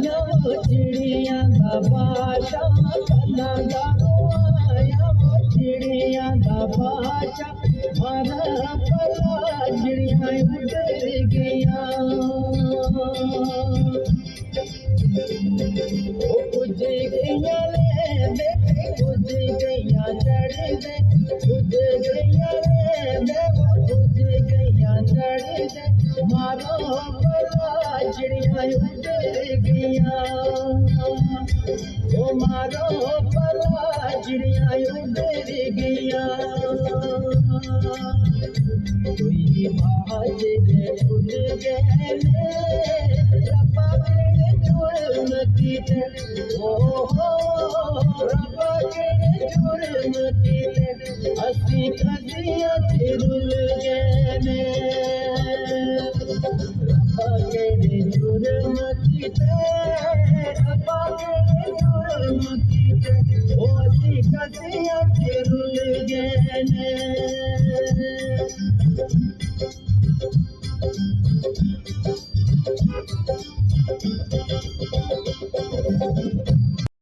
चिड़िया दा बादशाह कला गाया चिड़िया दा बादशाह मारा पला चिड़िया उड़ गया कुछ गैया ले बेटे कुछ गैया चढ़ दे कुछ गैया ले बेटे कुछ गैया चढ़ दे मारो पला चिड़िया उड़ गया ओ मारो पला चिड़िया उड़ गया कोई बाज उड़ गए रब्बा के जुर्म की ओ रब्बा के जुर्म की हंसी कजिया रुल गए रब्बा के जुर्म की रब्बा के जुर्म की ओ हंसी कजिया